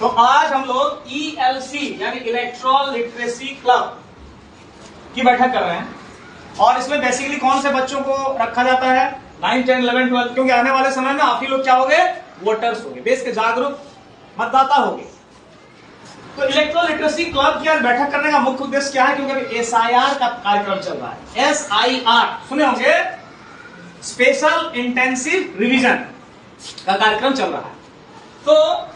तो आज हम लोग ELC यानी इलेक्ट्रॉल लिटरेसी क्लब की बैठक कर रहे हैं और इसमें बेसिकली कौन से बच्चों को रखा जाता है 9, 10, 11, 12 क्योंकि आने वाले समय में आप ही लोग क्या होंगे, वोटर्स होंगे, देश के जागरूक मतदाता होंगे। तो इलेक्ट्रॉल लिटरेसी क्लब की आज बैठक करने का मुख्य उद्देश्य क्या है, क्योंकि अभी SIR का कार्यक्रम चल रहा है। SIR सुने होंगे, स्पेशल इंटेंसिव रिवीजन का कार्यक्रम चल रहा है। तो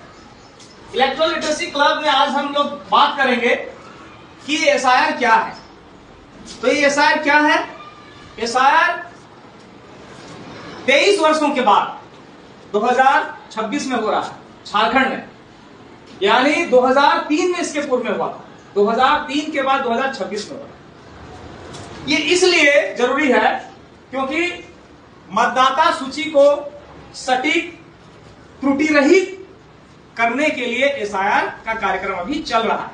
इलेक्ट्रॉल लिटरेसी क्लब में आज हम लोग बात करेंगे कि SIR क्या है। तो ये SIR क्या है? SIR 23 वर्षों के बाद 2026 में हो रहा है झारखंड में, यानी 2003 में इसके पूर्व में हुआ था, 2003 के बाद 2026 में हुआ। ये इसलिए जरूरी है क्योंकि मतदाता सूची को सटीक त्रुटि रहित करने के लिए SIR का कार्यक्रम अभी चल रहा है।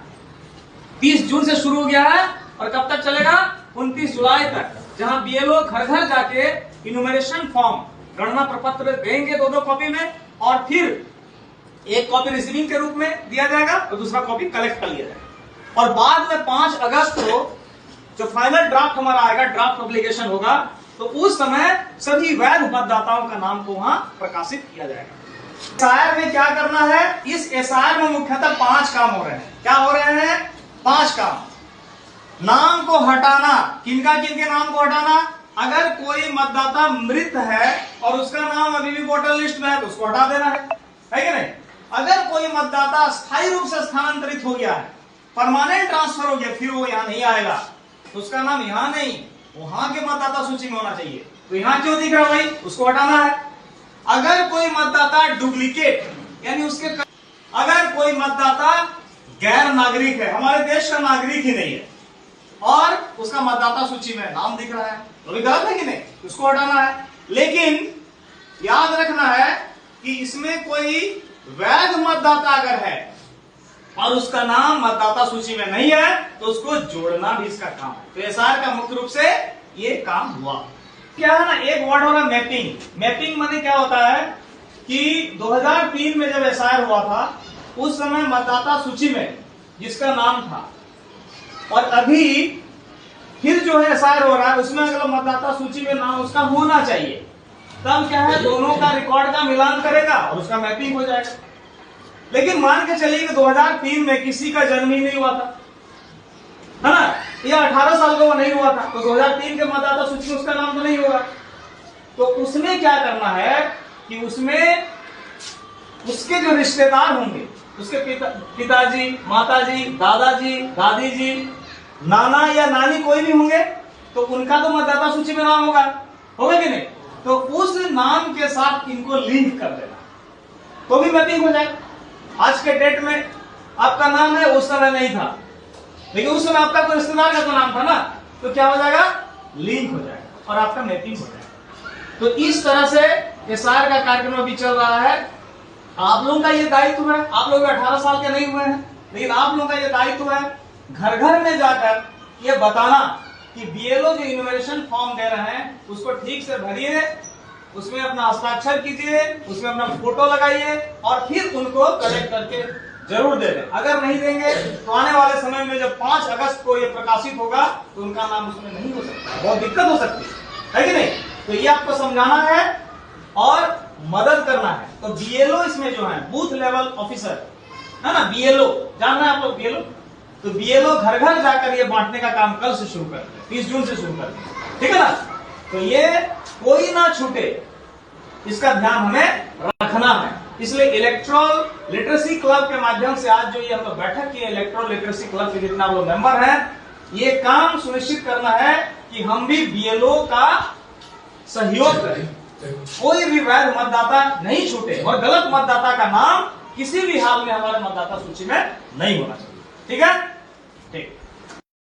30 जून से शुरू हो गया है और कब तक चलेगा? 29 जुलाई तक, जहां BLO घर घर जाके इन्यूमरेशन फॉर्म, गणना प्रपत्र देंगे 2-2 कॉपी में, और फिर एक कॉपी रिसीविंग के रूप में दिया जाएगा और दूसरा कॉपी कलेक्ट कर लिया जाएगा। और बाद में 5 अगस्त को जो फाइनल ड्राफ्ट हमारा आएगा, ड्राफ्ट पब्लिकेशन होगा, तो उस समय सभी वैध मतदाताओं का नाम को वहां प्रकाशित किया जाएगा। SIR में क्या करना है? इस SIR में मुख्यतः 5 काम हो रहे हैं। क्या हो रहे हैं? 5 काम। नाम को हटाना। किनका किनके नाम को हटाना? अगर कोई मतदाता मृत है और उसका नाम अभी भी वोटर लिस्ट में है तो उसको हटा देना है कि नहीं? अगर कोई मतदाता स्थायी रूप से स्थानांतरित हो गया है, परमानेंट ट्रांसफर हो गया, फिर वो यहाँ नहीं आएगा, तो उसका नाम यहाँ नहीं वहां के मतदाता सूची में होना चाहिए। तो यहाँ क्यों दिख रहा है भाई? उसको हटाना है। अगर कोई मतदाता डुप्लीकेट यानी उसके, अगर कोई मतदाता गैर नागरिक है, हमारे देश का नागरिक ही नहीं है, और उसका मतदाता सूची में नाम दिख रहा है, तो भी गलत है कि नहीं? उसको हटाना है। लेकिन याद रखना है कि इसमें कोई वैध मतदाता अगर है और उसका नाम मतदाता सूची में नहीं है तो उसको जोड़ना भी इसका काम है। तो SIR का मुख्य रूप से ये काम हुआ। क्या है ना, एक वर्ड हो रहा है मैपिंग। मैपिंग माने क्या होता है कि 2003 में जब SIR हुआ था उस समय मतदाता सूची में जिसका नाम था, और अभी फिर जो है SIR हो रहा है उसमें अगर मतदाता सूची में नाम उसका होना चाहिए, तब क्या है, दोनों का रिकॉर्ड का मिलान करेगा और उसका मैपिंग हो जाएगा। लेकिन मान के चलिए कि 2003 में किसी का जन्म ही नहीं हुआ था, है ना, या 18 साल का वो नहीं हुआ था, तो 2003 के मतदाता सूची में उसका नाम तो नहीं होगा। तो उसमें क्या करना है कि उसमें उसके जो रिश्तेदार होंगे, उसके पिताजी, माताजी, दादाजी, दादी जी, नाना या नानी कोई भी होंगे, तो उनका तो मतदाता सूची में नाम होगा कि नहीं? तो उस नाम के साथ इनको लिंक कर देना, तो भी मैपिंग हो जाएगा। आज के डेट में आपका नाम है, उस समय नहीं था, लेकिन उस समय आपका कोई रिश्तेदार का तो नाम था ना, तो क्या हो जाएगा? लिंक हो जाएगा और आपका मैपिंग हो जाएगा। तो इस तरह से SIR का कार्यक्रम अभी चल रहा है। आप लोगों का ये दायित्व है, आप लोग 18 साल के नहीं हुए हैं, लेकिन आप लोगों का ये दायित्व है घर घर में जाकर ये बताना कि BLO जो इन्यूमरेशन फॉर्म दे रहे हैं उसको ठीक से भरिए, उसमें अपना हस्ताक्षर कीजिए, उसमें अपना फोटो लगाइए और फिर उनको कलेक्ट करके जरूर दे दें। अगर नहीं देंगे तो आने वाले समय में जब 5 अगस्त को ये प्रकाशित होगा तो उनका नाम उसमें नहीं हो सकता, बहुत दिक्कत हो सकती है कि नहीं? तो ये आपको समझाना है और मदद करना है। तो BLO इसमें जो है बूथ लेवल ऑफिसर है ना, BLO जानना है आप लोग BLO? तो BLO घर घर जाकर ये बांटने का काम कल से शुरू करते हैं, 30 जून से शुरू करते हैं, ठीक है ना? तो ये कोई ना छूटे, इसका ध्यान हमें रखना है। इसलिए इलेक्ट्रॉल लिटरेसी क्लब के माध्यम से आज जो ये हम लोग बैठक की, इलेक्ट्रॉल लिटरेसी क्लब के जितना लोग मेंबर हैं, ये काम सुनिश्चित करना है कि हम भी BLO का सहयोग करें, कोई भी वैध मतदाता नहीं छूटे और गलत मतदाता का नाम किसी भी हाल में हमारे मतदाता सूची में नहीं होना चाहिए, ठीक है?